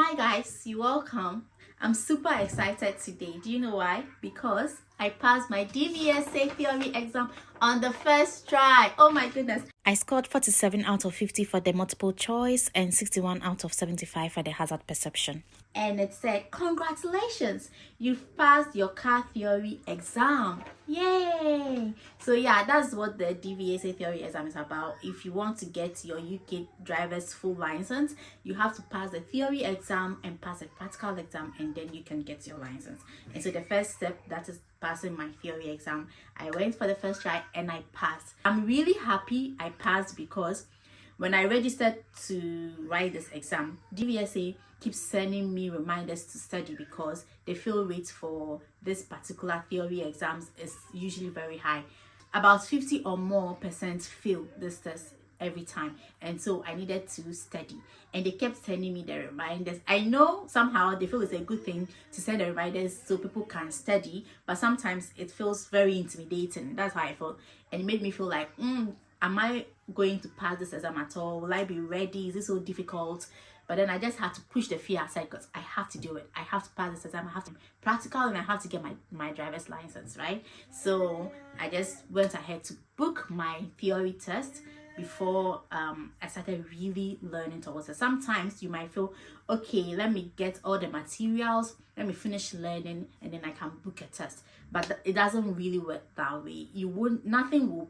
Hi guys, you're welcome. I'm super excited today. Do you know why? Because I passed my dvsa theory exam on the first try. Oh my goodness. I scored 47 out of 50 for the multiple choice and 61 out of 75 for the hazard perception. And it said, congratulations, you've passed your car theory exam. Yay! So yeah, that's what the dvsa theory exam is about. If you want to get your UK driver's full license, you have to pass the theory exam and pass a practical exam, and then you can get your license. And so the first step, that is passing my theory exam. I went for the first try and I passed. I'm really happy I passed because when I registered to write this exam, dvsa keeps sending me reminders to study because the fail rate for this particular theory exams is usually very high. About 50 or more percent fail this test every time, and so I needed to study, and they kept sending me the reminders. I know somehow they feel it's a good thing to send the reminders so people can study, but sometimes it feels very intimidating. That's how I felt, and it made me feel like, am I going to pass this exam at all? Will I be ready? Is this so difficult? But then I just had to push the fear aside because I have to do it. I have to pass this exam. I have to practical, and I have to get my driver's license, right? So I just went ahead to book my theory test before I started really learning towards it. Sometimes you might feel, okay, let me get all the materials, let me finish learning, and then I can book a test. But it doesn't really work that way. Nothing will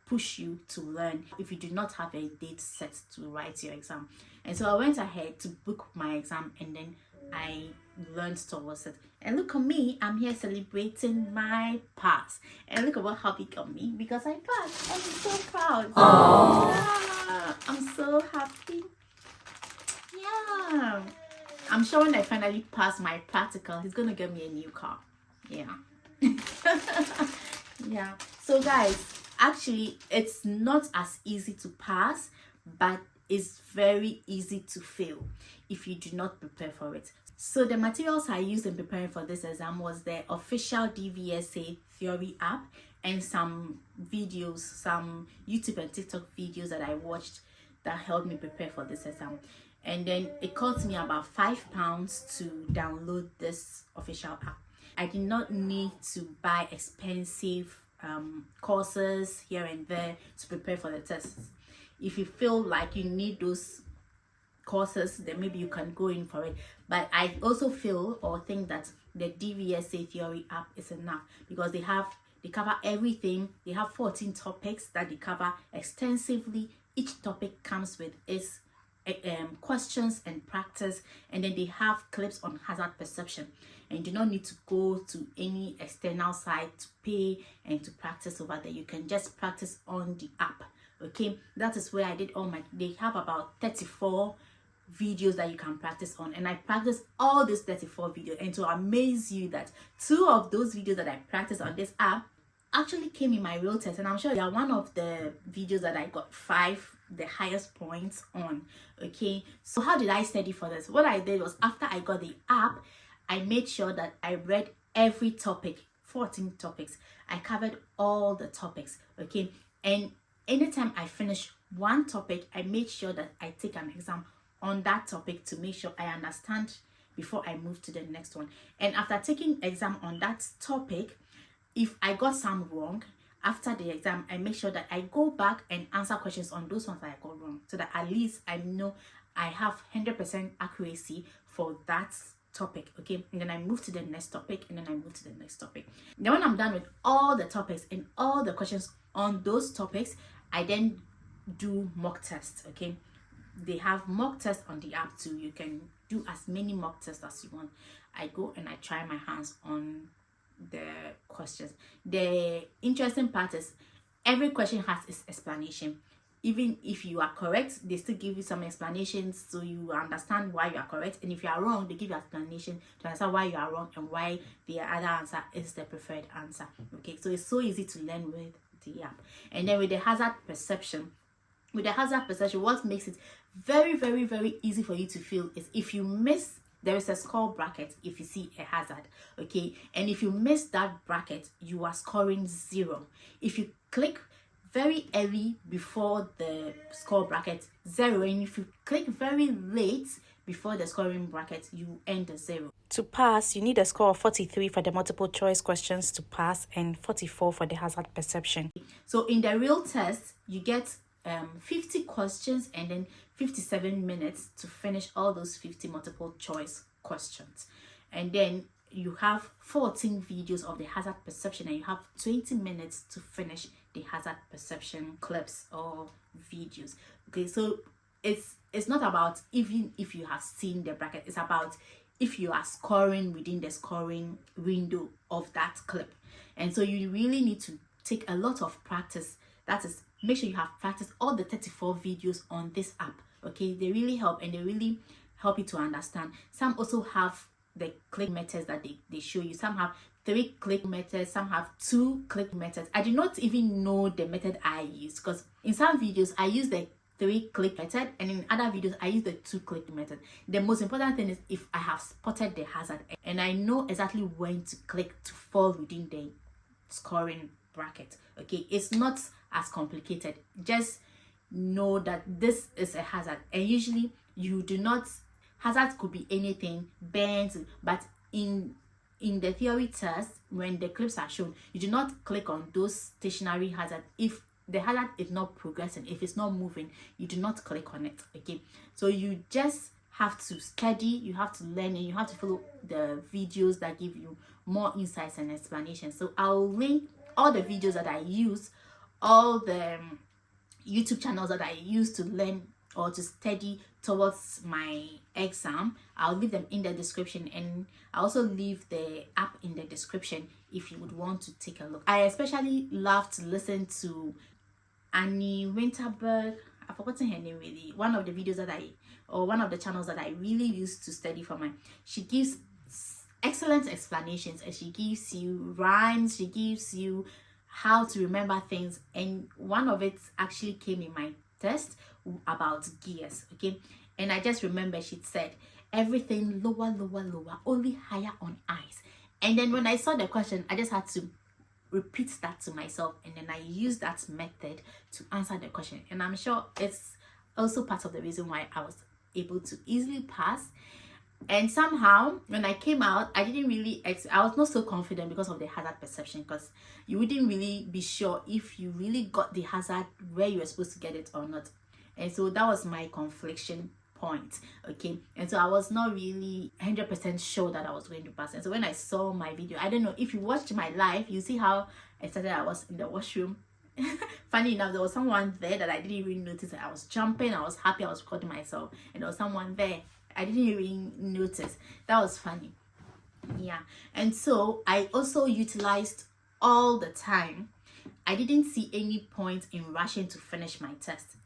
push you to learn if you do not have a date set to write your exam. And so I went ahead to book my exam, and then I learned towards it. And look at me, I'm here celebrating my pass. And look at what happy got me because I passed. I'm so proud. Yeah, I'm so happy. Yeah, I'm sure when I finally pass my practical, he's gonna get me a new car. Yeah. Yeah. So guys, actually it's not as easy to pass, but it's very easy to fail if you do not prepare for it. So the materials I used in preparing for this exam was the official dvsa theory app and some videos, some YouTube and TikTok videos that I watched that helped me prepare for this exam. And then it cost me about £5 to download this official app. I did not need to buy expensive courses here and there to prepare for the tests. If you feel like you need those courses, then maybe you can go in for it. But I also feel or think that the dvsa theory app is enough because they cover everything. They have 14 topics that they cover extensively. Each topic comes with its questions and practice, and then they have clips on hazard perception, and you do not need to go to any external site to pay and to practice over there. You can just practice on the app. Okay, that is where I did all my. They have about 34 videos that you can practice on, and I practiced all these 34 videos, and to amaze you that 2 of those videos that I practiced on this app actually came in my real test, and I'm sure they are one of the videos that I got the highest points on. Okay, so how did I study for this? What I did was, after I got the app, I made sure that I read every topic, 14 topics. I covered all the topics. Okay, and anytime I finish one topic, I made sure that I take an exam on that topic to make sure I understand before I move to the next one. And after taking exam on that topic, if I got some wrong after the exam, I make sure that I go back and answer questions on those ones that I got wrong, so that at least I know I have 100% accuracy for that topic. Okay, and then I move to the next topic, and then I move to the next topic. Then when I'm done with all the topics and all the questions on those topics, I then do mock tests. Okay, they have mock tests on the app too. You can do as many mock tests as you want. I go and I try my hands on the questions. The interesting part is every question has its explanation. Even if you are correct, they still give you some explanations so you understand why you are correct, and if you are wrong, they give you explanation to understand why you are wrong and why the other answer is the preferred answer. Okay, so it's so easy to learn with the app. And then with the hazard perception, what makes it very, very, very easy for you to fail is if you miss. There is a score bracket if you see a hazard. Okay, and if you miss that bracket, you are scoring 0. If you click very early before the score bracket 0, and if you click very late before the scoring bracket, you end the 0. To pass, you need a score of 43 for the multiple choice questions to pass and 44 for the hazard perception. So in the real test, you get 50 questions and then 57 minutes to finish all those 50 multiple choice questions. And then you have 14 videos of the hazard perception, and you have 20 minutes to finish the hazard perception clips or videos. Okay, so it's not about even if you have seen the bracket, it's about if you are scoring within the scoring window of that clip. And so you really need to take a lot of practice. That is, make sure you have practiced all the 34 videos on this app. Okay, they really help, and they really help you to understand. Some also have the click methods that they show you. Some have 3 click methods, some have 2 click methods. I do not even know the method I use, because in some videos I use the 3 click method, and in other videos I use the 2 click method. The most important thing is if I have spotted the hazard and I know exactly when to click to fall within the scoring bracket. Okay, it's not as complicated. Just know that this is a hazard, and usually you do not, hazards could be anything, bends, but in the theory test, when the clips are shown, you do not click on those stationary hazards. If the hazard is not progressing, if it's not moving, you do not click on it. Okay, so you just have to study, you have to learn, and you have to follow the videos that give you more insights and explanations. So I'll link all the videos that I use, all the YouTube channels that I use to learn or to study towards my exam. I'll leave them in the description, and I also leave the app in the description if you would want to take a look. I especially love to listen to Annie Winterberg. I've forgotten her name really. One of the videos that one of the channels that I really used to study for my, she gives excellent explanations, and she gives you rhymes, she gives you how to remember things, and one of it actually came in my test about gears. Okay, and I just remember she said everything lower, only higher on ice. And then when I saw the question, I just had to repeat that to myself, and then I used that method to answer the question. And I'm sure it's also part of the reason why I was able to easily pass. And somehow when I came out, I didn't really I was not so confident because of the hazard perception, because you wouldn't really be sure if you really got the hazard where you were supposed to get it or not. And so that was my confliction point. Okay, and so I was not really 100% sure that I was going to pass. And so when I saw my video, I don't know if you watched my live, you see how excited I was in the washroom. Funny enough, there was someone there that I didn't even notice. I was jumping, I was happy, I was recording myself, and there was someone there I didn't even notice. That was funny. Yeah, and so I also utilized all the time. I didn't see any point in rushing to finish my test.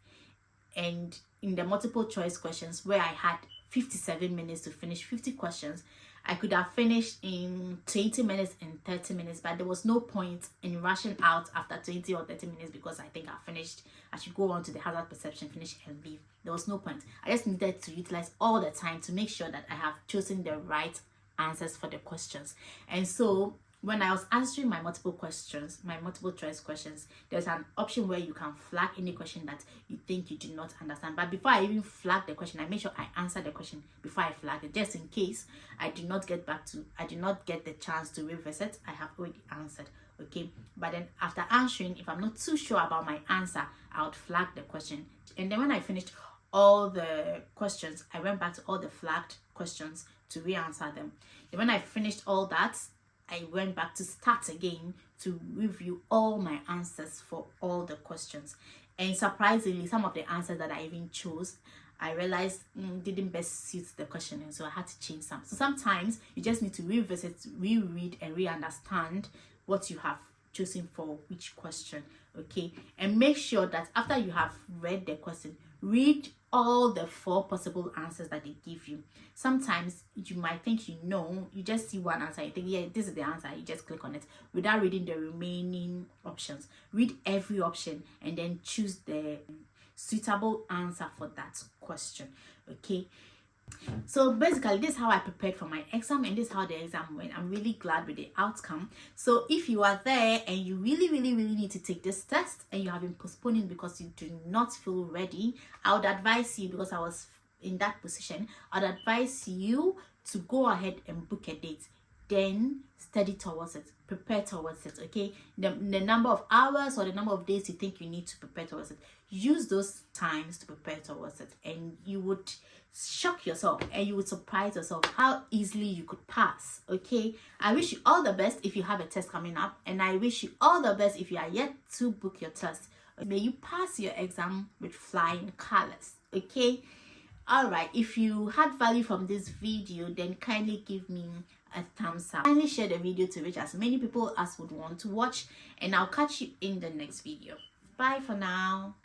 And in the multiple choice questions, where I had 57 minutes to finish 50 questions, I could have finished in 20 minutes and 30 minutes, but there was no point in rushing out after 20 or 30 minutes, because I think I should go on to the hazard perception, finish and leave. There was no point. I just needed to utilize all the time to make sure that I have chosen the right answers for the questions. And so when I was answering my multiple choice questions, there's an option where you can flag any question that you think you do not understand. But before I even flag the question, I make sure I answer the question before I flag it, just in case I do not get the chance to revisit. I have already answered. Okay, but then after answering, if I'm not too sure about my answer, I would flag the question. And then when I finished all the questions, I went back to all the flagged questions to re-answer them. And when I finished all that, I went back to start again to review all my answers for all the questions. And surprisingly, some of the answers that I even chose, I realized didn't best suit the question, and so I had to change some. So sometimes you just need to revisit, reread, and re-understand what you have chosen for which question. Okay, and make sure that after you have read the question, read all the 4 possible answers that they give you. Sometimes you might think you just see one answer, you think, yeah, this is the answer, you just click on it without reading the remaining options. Read every option and then choose the suitable answer for that question. Okay, So basically, this is how I prepared for my exam, and this is how the exam went. I'm really glad with the outcome. So if you are there and you really need to take this test and you have been postponing because you do not feel ready, I would advise you, because I was in that position, I'd advise you to go ahead and book a date, then study towards it, prepare towards it. Okay, the number of hours or the number of days you think you need to prepare towards it, use those times to prepare towards it, and you would shock yourself and you would surprise yourself how easily you could pass. Okay, I wish you all the best if you have a test coming up, and I wish you all the best if you are yet to book your test. May you pass your exam with flying colors. Okay, all right, if you had value from this video, then kindly give me a thumbs up. Kindly share the video to reach as many people as would want to watch, and I'll catch you in the next video. Bye for now.